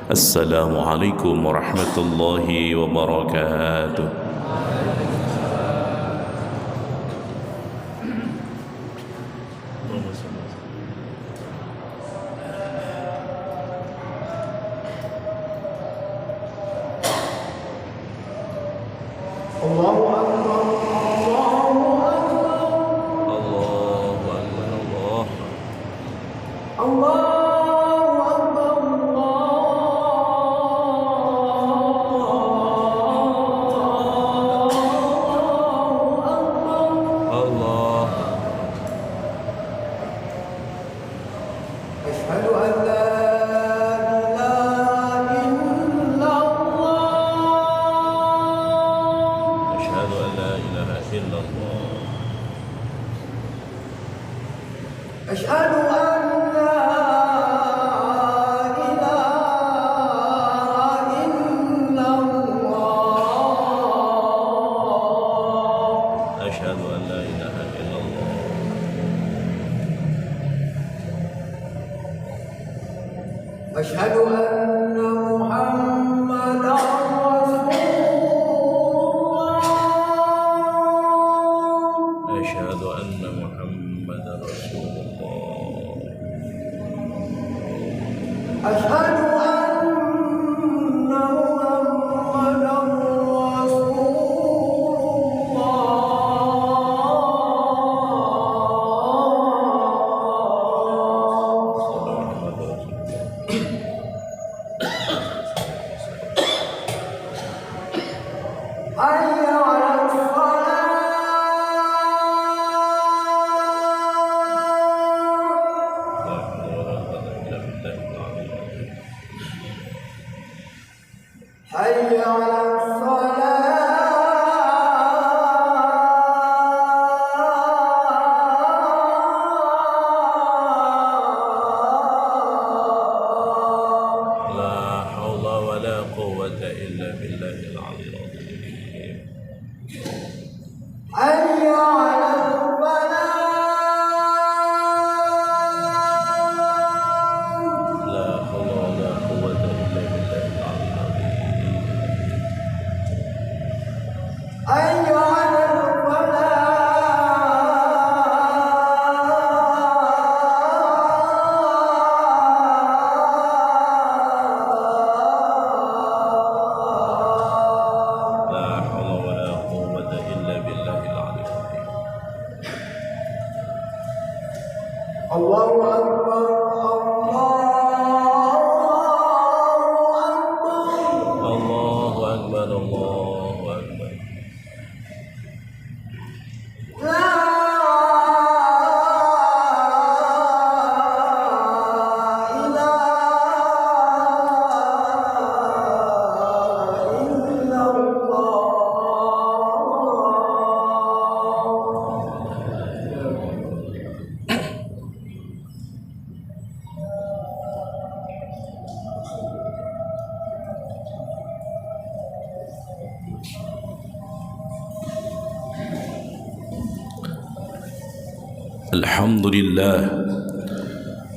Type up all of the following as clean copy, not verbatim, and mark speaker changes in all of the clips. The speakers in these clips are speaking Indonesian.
Speaker 1: السلام عليكم ورحمة الله وبركاته.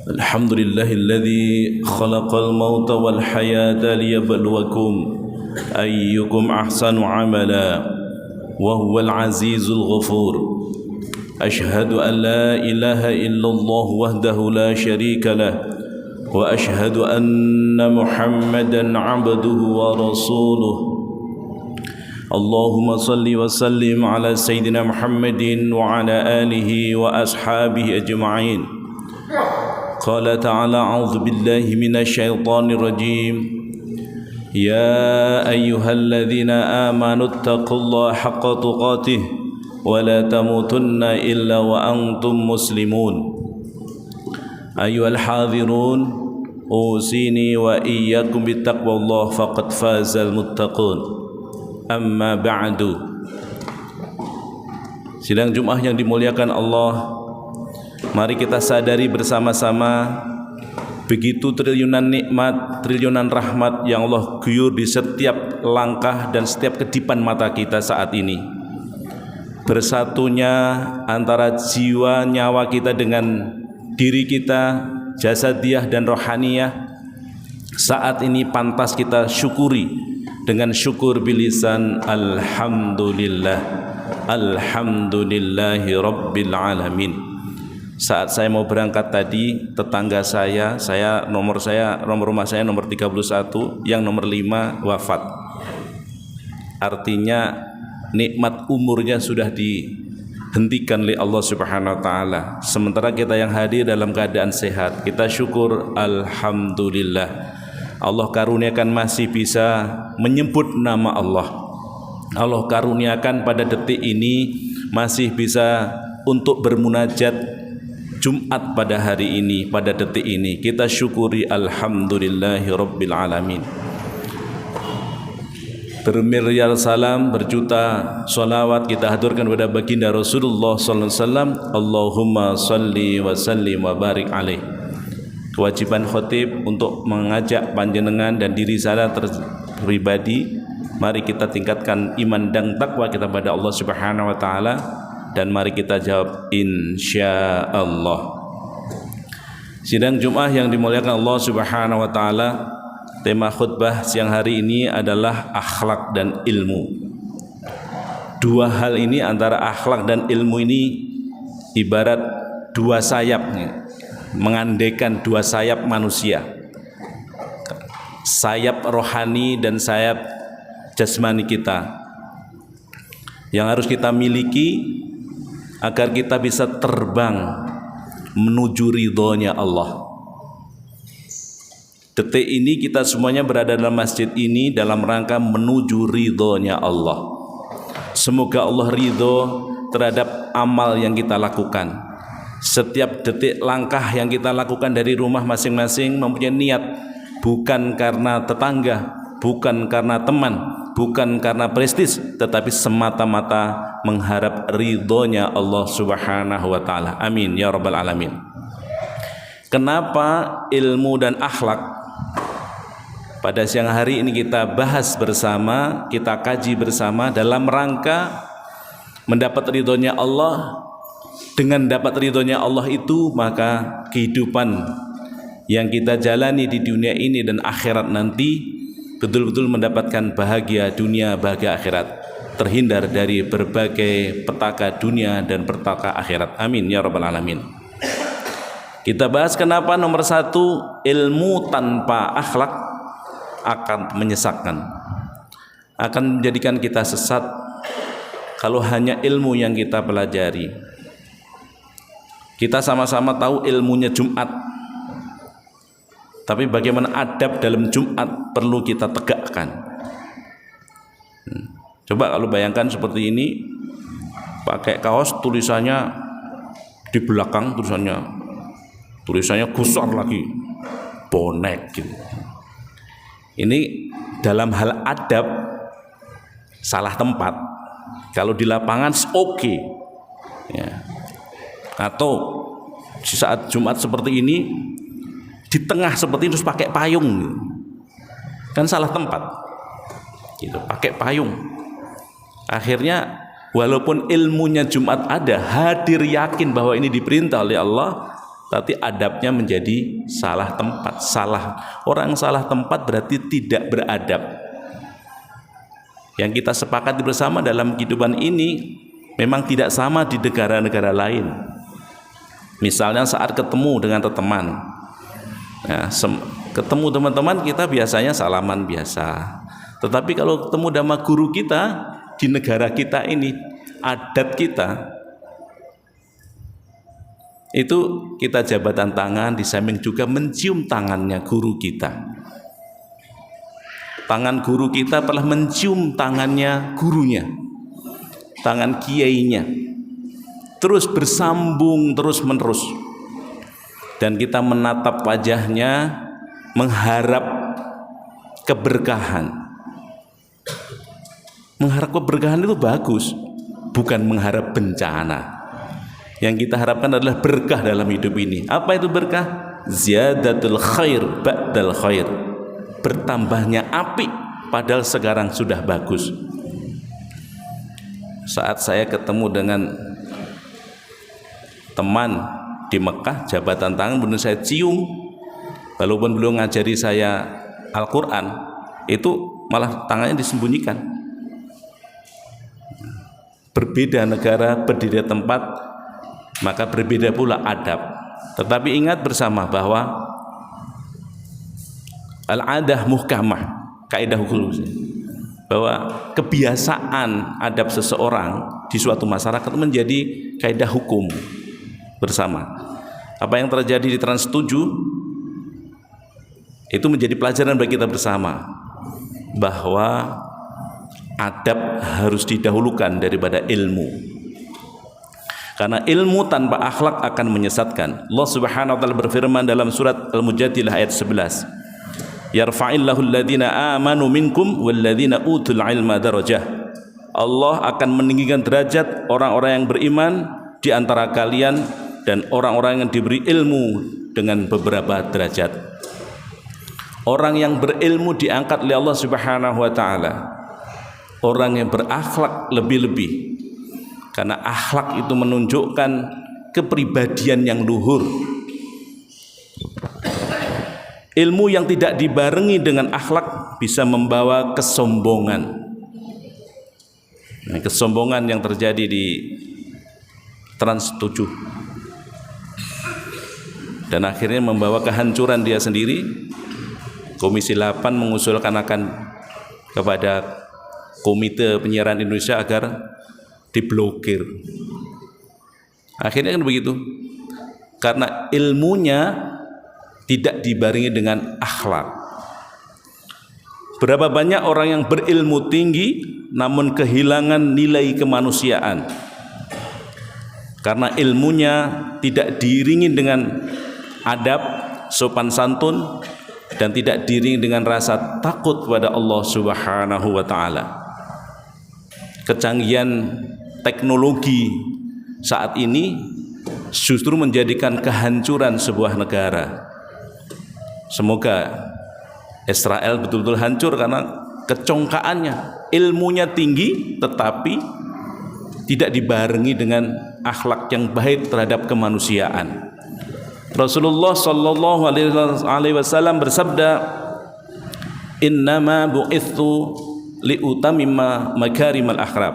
Speaker 1: الحمد لله الذي خلق الموت والحياة ليبلوكم أيكم أحسن عملا وهو العزيز الغفور. أشهد أن لا إله إلا الله وحده لا شريك له وأشهد أن محمدا عبده ورسوله. اللهم صل وسلم على سيدنا محمد وعلى آله وأصحابه أجمعين. قال تعالى: أعوذ بالله من الشيطان الرجيم. يا أيها الذين آمنوا اتقوا الله حق تقاته ولا تموتن إلا وأنتم مسلمون. أيها الحاضرون، أوصيني وإياكم بتقوى الله فقد فاز المتقون. Amma ba'du. Sidang Jumat yang dimuliakan Allah, mari kita sadari bersama-sama begitu triliunan nikmat, triliunan rahmat yang Allah guyur di setiap langkah dan setiap kedipan mata kita saat ini. Bersatunya antara jiwa nyawa kita dengan diri kita, jasadiah dan rohaniyah, saat ini pantas kita syukuri dengan syukur bilisan alhamdulillah, alhamdulillahi rabbil alamin. Saat saya mau berangkat tadi, tetangga saya nomor rumah saya nomor 31, yang nomor 5 wafat. Artinya nikmat umurnya sudah dihentikan oleh Allah Subhanahu wa taala. Sementara kita yang hadir dalam keadaan sehat, kita syukur alhamdulillah. Allah karuniakan masih bisa menyebut nama Allah. Allah karuniakan pada detik ini masih bisa untuk bermunajat Jumat pada hari ini, pada detik ini. Kita syukuri alhamdulillahi rabbil alamin. Bermiliar salam, berjuta salawat kita haturkan kepada baginda Rasulullah sallallahu alaihi wasallam. Allahumma salli wa sallim wa barik alaih. Kewajiban khotib untuk mengajak panjenengan dan diri saya pribadi, mari kita tingkatkan iman dan takwa kita pada Allah Subhanahu wa taala, dan mari kita jawab insyaallah. Sidang Jumat yang dimuliakan Allah Subhanahu wa taala, tema khutbah siang hari ini adalah akhlak dan ilmu. Dua hal ini, antara akhlak dan ilmu ini ibarat dua sayap, mengandaikan dua sayap manusia, sayap rohani dan sayap jasmani kita, yang harus kita miliki agar kita bisa terbang menuju ridhonya Allah. Detik ini kita semuanya berada dalam masjid ini dalam rangka menuju ridhonya Allah. Semoga Allah ridho terhadap amal yang kita lakukan. Setiap detik langkah yang kita lakukan dari rumah masing-masing mempunyai niat, bukan karena tetangga, bukan karena teman, bukan karena prestis, tetapi semata-mata mengharap ridhonya Allah Subhanahu wa taala. Amin ya rabbal alamin. Kenapa ilmu dan akhlak? Pada siang hari ini kita bahas bersama, kita kaji bersama dalam rangka mendapat ridhonya Allah. Dengan dapat ridhonya Allah itu, maka kehidupan yang kita jalani di dunia ini dan akhirat nanti betul-betul mendapatkan bahagia dunia, bahagia akhirat, terhindar dari berbagai petaka dunia dan petaka akhirat. Amin ya rabbal alamin. Kita bahas kenapa nomor satu, ilmu tanpa akhlak akan menyesatkan, akan menjadikan kita sesat. Kalau hanya ilmu yang kita pelajari, kita sama-sama tahu ilmunya Jumat, tapi bagaimana adab dalam Jumat perlu kita tegakkan. Coba kalau bayangkan seperti ini, pakai kaos tulisannya di belakang, tulisannya gusar lagi, bonek gitu. Ini dalam hal adab salah tempat. Kalau di lapangan oke, ya. Atau di saat Jumat seperti ini, di tengah seperti ini terus pakai payung, kan salah tempat gitu, pakai payung. Akhirnya walaupun ilmunya Jumat ada, hadir yakin bahwa ini diperintah oleh Allah, tapi adabnya menjadi salah tempat. Orang salah tempat berarti tidak beradab. Yang kita sepakati bersama dalam kehidupan ini memang tidak sama di negara-negara lain. Misalnya saat ketemu dengan teman, ketemu teman-teman kita biasanya salaman biasa. Tetapi kalau ketemu sama guru kita di negara kita ini, adat kita itu kita jabatan tangan, di samping juga mencium tangannya guru kita. Tangan guru kita telah mencium tangannya gurunya, tangan kiainya, terus bersambung terus menerus, dan kita menatap wajahnya mengharap keberkahan. Mengharap keberkahan itu bagus, bukan mengharap bencana. Yang kita harapkan adalah berkah dalam hidup ini. Apa itu berkah? Ziyadatul khair ba'dal khair, bertambahnya apik padahal sekarang sudah bagus. Saat saya ketemu dengan teman di Mekah, jabatan tangan benar saya cium, walaupun belum ngajari saya Al-Quran, itu malah tangannya disembunyikan. Berbeda negara, berbeda tempat, maka berbeda pula adab. Tetapi ingat bersama bahwa al-adah muhkamah, kaidah hukum, bahwa kebiasaan adab seseorang di suatu masyarakat menjadi kaidah hukum bersama. Apa yang terjadi di Trans 7 itu menjadi pelajaran bagi kita bersama, bahwa adab harus didahulukan daripada ilmu. Karena ilmu tanpa akhlak akan menyesatkan. Allah Subhanahu wa taala berfirman dalam surat Al-Mujadilah ayat 11, yarfa'illahu alladhina amanu minkum walladzina utul ilma darajah. Allah akan meninggikan derajat orang-orang yang beriman di antara kalian dan orang-orang yang diberi ilmu dengan beberapa derajat. Orang yang berilmu diangkat oleh Allah Subhanahu wa taala. Orang yang berakhlak lebih-lebih. Karena akhlak itu menunjukkan kepribadian yang luhur. Ilmu yang tidak dibarengi dengan akhlak bisa membawa kesombongan. Nah, kesombongan yang terjadi di Trans 7 dan akhirnya membawa kehancuran dia sendiri. Komisi 8 mengusulkan akan kepada Komite Penyiaran Indonesia agar diblokir. Akhirnya kan begitu, karena ilmunya tidak dibarengi dengan akhlak. Berapa banyak orang yang berilmu tinggi namun kehilangan nilai kemanusiaan karena ilmunya tidak diiringi dengan adab, sopan santun, dan tidak diiringi dengan rasa takut kepada Allah Subhanahu wa taala. Kecanggihan teknologi saat ini justru menjadikan kehancuran sebuah negara. Semoga Israel betul-betul hancur karena kecongkaannya, ilmunya tinggi tetapi tidak dibarengi dengan akhlak yang baik terhadap kemanusiaan. Rasulullah sallallahu alaihi wasallam bersabda, "Innama bu'itsu liutammima makarimal akhlaq."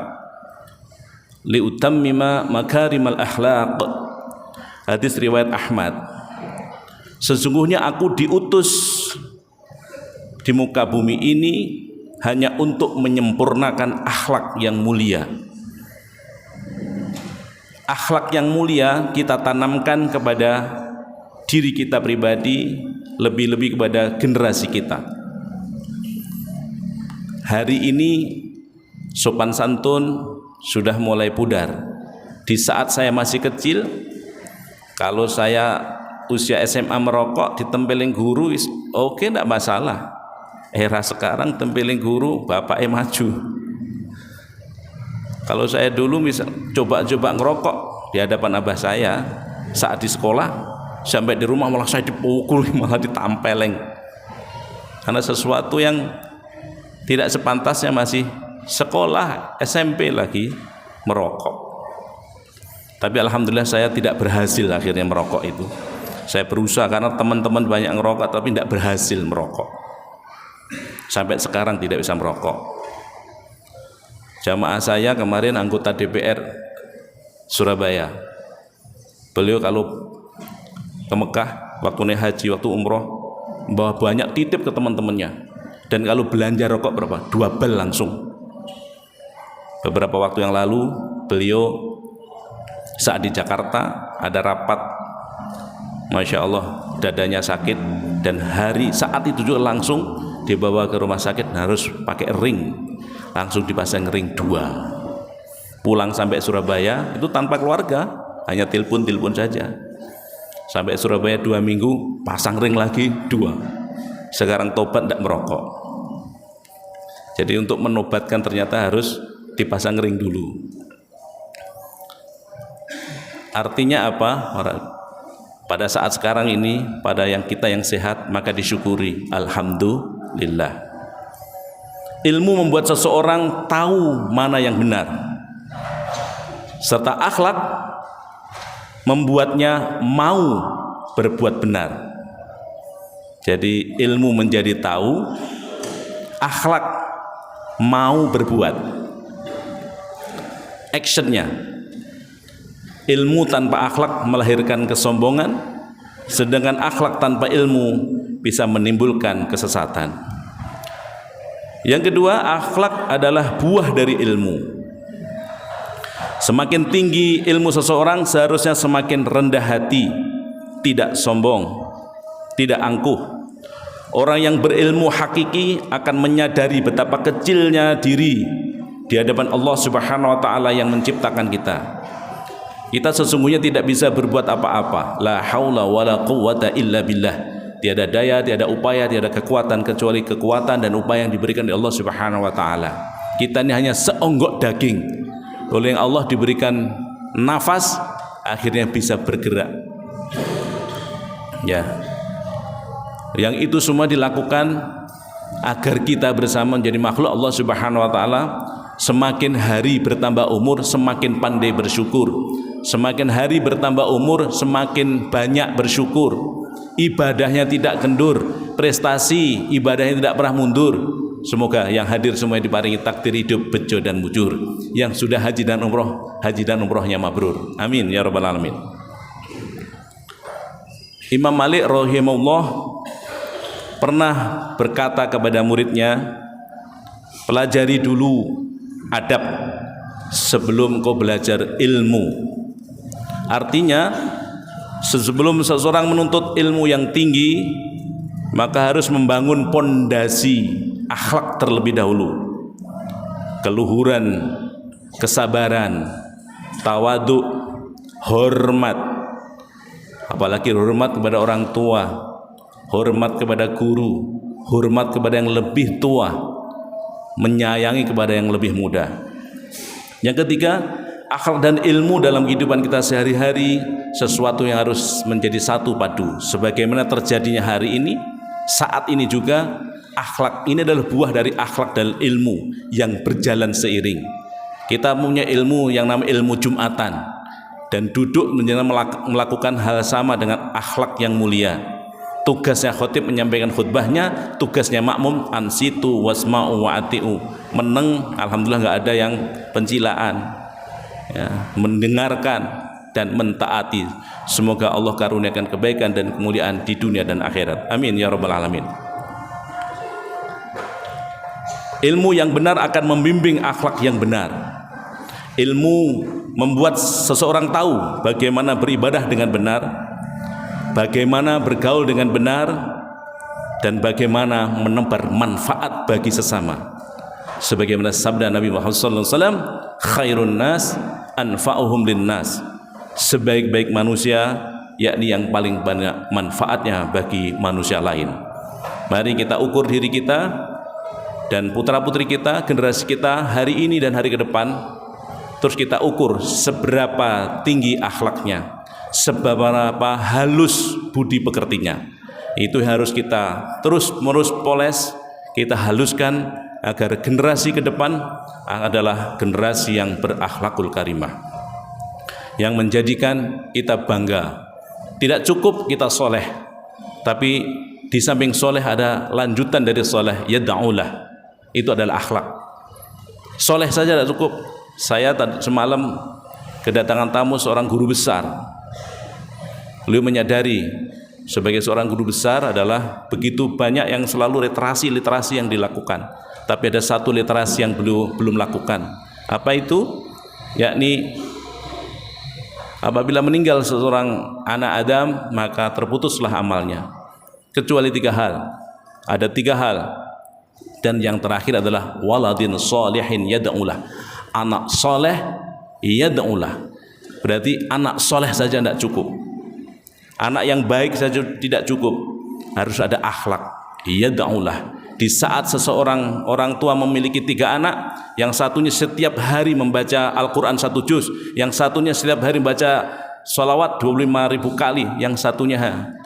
Speaker 1: Liutammima makarimal akhlaq. Hadis riwayat Ahmad. Sesungguhnya aku diutus di muka bumi ini hanya untuk menyempurnakan akhlak yang mulia. Akhlak yang mulia kita tanamkan kepada diri kita pribadi, lebih-lebih kepada generasi kita. Hari ini sopan santun sudah mulai pudar. Di saat saya masih kecil, kalau saya usia SMA merokok ditempelin guru, oke, tidak masalah. Era sekarang tempelin guru, bapaknya maju. Kalau saya dulu misal coba-coba ngerokok di hadapan abah saya saat di sekolah, sampai di rumah malah saya dipukul, malah ditampeleng. Karena sesuatu yang tidak sepantasnya, masih sekolah SMP lagi merokok. Tapi alhamdulillah saya tidak berhasil akhirnya merokok itu. Saya berusaha karena teman-teman banyak ngerokok tapi tidak berhasil merokok. Sampai sekarang tidak bisa merokok. Jamaah saya kemarin anggota DPR Surabaya. Beliau kalau ke Mekah waktu naik haji, waktu umroh, bawa banyak titip ke teman-temannya. Dan kalau belanja rokok berapa? 2 bal langsung. Beberapa waktu yang lalu beliau saat di Jakarta ada rapat, Masya Allah dadanya sakit, dan saat itu juga langsung dibawa ke rumah sakit, harus pakai ring, langsung dipasang ring 2. Pulang sampai Surabaya itu tanpa keluarga, hanya telepon saja. Sampai Surabaya 2 minggu pasang ring lagi 2. Sekarang tobat tidak merokok. Jadi untuk menobatkan ternyata harus dipasang ring dulu. Artinya apa? Pada saat sekarang ini, pada yang kita yang sehat, maka disyukuri. Alhamdulillah. Ilmu membuat seseorang tahu mana yang benar, serta akhlak membuatnya mau berbuat benar. Jadi ilmu menjadi tahu, akhlak mau berbuat, actionnya. Ilmu tanpa akhlak melahirkan kesombongan, sedangkan akhlak tanpa ilmu bisa menimbulkan kesesatan. Yang kedua, akhlak adalah buah dari ilmu. Semakin tinggi ilmu seseorang, seharusnya semakin rendah hati, tidak sombong, tidak angkuh. Orang yang berilmu hakiki akan menyadari betapa kecilnya diri di hadapan Allah Subhanahu wa taala yang menciptakan kita. Kita sesungguhnya tidak bisa berbuat apa-apa. La haula wala quwwata illa billah. Tiada daya, tiada upaya, tiada kekuatan kecuali kekuatan dan upaya yang diberikan oleh Allah Subhanahu wa taala. Kita ini hanya seonggok daging. Oleh yang Allah diberikan nafas, akhirnya bisa bergerak. Ya. Yang itu semua dilakukan agar kita bersama menjadi makhluk Allah Subhanahu wa taala. Semakin hari bertambah umur, semakin pandai bersyukur. Semakin hari bertambah umur, semakin banyak bersyukur. Ibadahnya tidak kendur, prestasi ibadahnya tidak pernah mundur. Semoga yang hadir semua diparingi takdir hidup bejo dan mujur. Yang sudah haji dan umrohnya mabrur. Amin ya rabbal alamin. Imam Malik rahimahullah pernah berkata kepada muridnya, pelajari dulu adab sebelum kau belajar ilmu. Artinya, sebelum seseorang menuntut ilmu yang tinggi, maka harus membangun pondasi akhlak terlebih dahulu. Keluhuran, kesabaran, tawadhu, hormat. Apalagi hormat kepada orang tua, hormat kepada guru, hormat kepada yang lebih tua, menyayangi kepada yang lebih muda. Yang ketiga, akhlak dan ilmu dalam kehidupan kita sehari-hari sesuatu yang harus menjadi satu padu. Sebagaimana terjadinya hari ini, saat ini juga akhlak ini adalah buah dari akhlak dan ilmu yang berjalan seiring. Kita punya ilmu yang namanya ilmu Jumatan, dan duduk melakukan hal sama dengan akhlak yang mulia. Tugasnya khotib menyampaikan khutbahnya, tugasnya makmum ansitu wasma'u wa'ati'u, meneng, alhamdulillah nggak ada yang pencilaan, ya, mendengarkan dan mentaati. Semoga Allah karuniakan kebaikan dan kemuliaan di dunia dan akhirat. Amin ya rabbal alamin. Ilmu yang benar akan membimbing akhlak yang benar. Ilmu membuat seseorang tahu bagaimana beribadah dengan benar, bagaimana bergaul dengan benar, dan bagaimana menebar manfaat bagi sesama. Sebagaimana sabda Nabi Muhammad SAW, khairun nas anfa'uhum linnas. Sebaik-baik manusia yakni yang paling banyak manfaatnya bagi manusia lain. Mari kita ukur diri kita dan putra-putri kita, generasi kita hari ini dan hari ke depan. Terus kita ukur seberapa tinggi akhlaknya, seberapa halus budi pekertinya. Itu harus kita terus-menerus poles, kita haluskan agar generasi ke depan adalah generasi yang berakhlakul karimah, yang menjadikan kita bangga. Tidak cukup kita soleh, tapi di samping soleh ada lanjutan dari soleh, yad'ulah. Itu adalah akhlak. Soleh saja tidak cukup. Saya semalam kedatangan tamu seorang guru besar. Beliau menyadari sebagai seorang guru besar adalah begitu banyak yang selalu literasi yang dilakukan, tapi ada satu literasi yang beliau belum lakukan. Apa itu? Yakni apabila meninggal seorang anak Adam, maka terputuslah amalnya kecuali 3 hal. Ada 3 hal, dan yang terakhir adalah waladin sholihin yad'ulah. Anak soleh yad'ulah. Berarti anak soleh saja tidak cukup, anak yang baik saja tidak cukup, harus ada akhlak yad'ulah. Di saat seseorang orang tua memiliki 3 anak, yang satunya setiap hari membaca Al-Quran 1 juz, yang satunya setiap hari membaca salawat 25.000 kali, yang satunya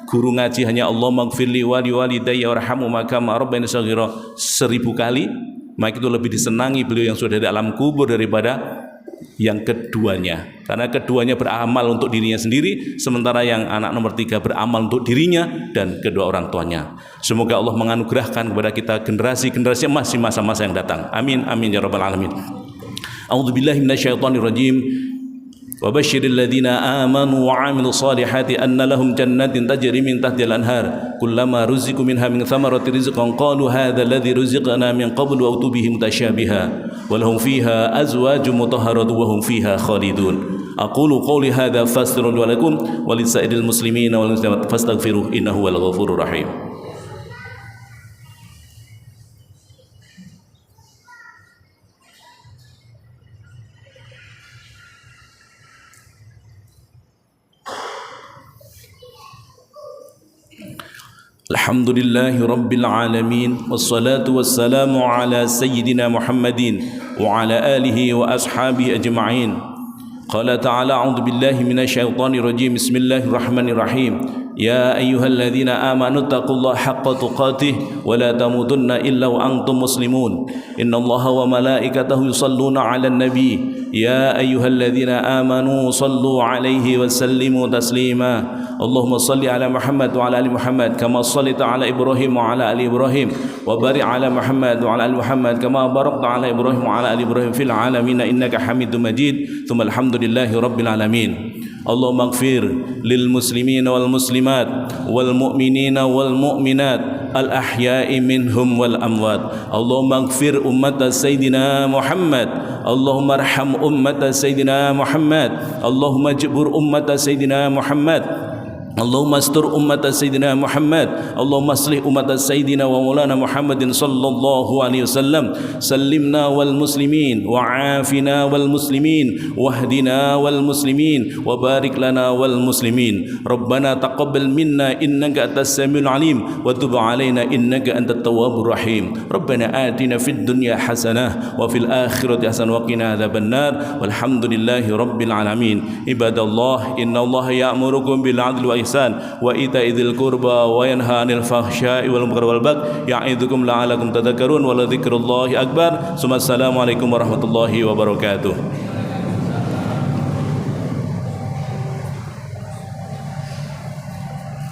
Speaker 1: guru ngaji hanya Allahumma gfirli wali walidayya warhamhuma kama rabbayani shaghira 1000 kali, maka itu lebih disenangi beliau yang sudah di alam kubur daripada yang keduanya, karena keduanya beramal untuk dirinya sendiri, sementara yang anak nomor 3 beramal untuk dirinya dan kedua orang tuanya. Semoga Allah menganugerahkan kepada kita generasi-generasi emas di masa-masa yang datang. Amin amin ya rabbal alamin. A'udzubillahi minasyaitonir rajim. Wa basyiril ladzina amanu wa 'amilus solihati anna lahum jannatin tajri min tahtiha al-anhar kullama ruziqu minha min thamarati rizqan qalu hadzal ladzi ruziqna min qablu wa utubihi mutasyabiha wa lahum fiha azwajun mutahharatun wa hum fiha khalidun. Aqulu qawli hadza fastaghfiru lakum wa lisa'iril muslimina wal muslimat fastaghfiruhu innahu wal ghafurur rahim. Alhamdulillahi rabbil alamin wassalatu wassalamu ala sayyidina Muhammadin wa ala alihi wa ashabihi ajma'in. Qala ta'ala a'udzu billahi minasyaitonir rajim. Bismillahirrahmanirrahim. Ya ayyuhalladzina amanu taqullaha haqqa tuqatih wa la tamutunna illa wa antum muslimun. Innallaha wa malaikatahu yusalluna 'alan nabi. Ya ayyuhalladzina amanu sallu 'alaihi wa sallimu taslima. Allahumma salli ala Muhammad wa ala ali Muhammad kama shallaita ala Ibrahim wa ala ali Ibrahim wa barik ala Muhammad wa ala ali Muhammad kama barakta ala Ibrahim wa ala ali Ibrahim fil alamin innaka Hamidum Majid. Tsumma alhamdulillahi rabbil alamin. Allahumma ighfir lil muslimina wal muslimat wal mu'minina wal mu'minat al ahya'i minhum wal amwat. Allahumma ighfir ummata sayyidina Muhammad. Allahumma arham ummata sayyidina Muhammad. Allahumma jibur ummata sayyidina Muhammad. Allahumma astur ummata sayyidina Muhammad. Allahumma aslih ummata sayyidina wa maulana Muhammadin sallallahu alaihi wasallam. Sallimna wal muslimin wa afina wal muslimin wahdina wal muslimin wa barik lana wal muslimin. Rabbana taqabbal minna innaka antas samiul alim wa tub alaina innaka antat tawwabur rahim. Rabbana atina fid dunya hasanah wa fil akhirati hasanah wa qina adzabannar. Walhamdulillahi rabbil alamin. Ibadallah, innallaha ya'murukum bil 'adli wa ihsan wa ita'i dzil qurba wa yanha 'anil fahsya'i wal munkari wal baghi ya'idzukum la'allakum tadhakkarun wa la dzikrullahi akbar. Assalamualaikum warahmatullahi wabarakatuh.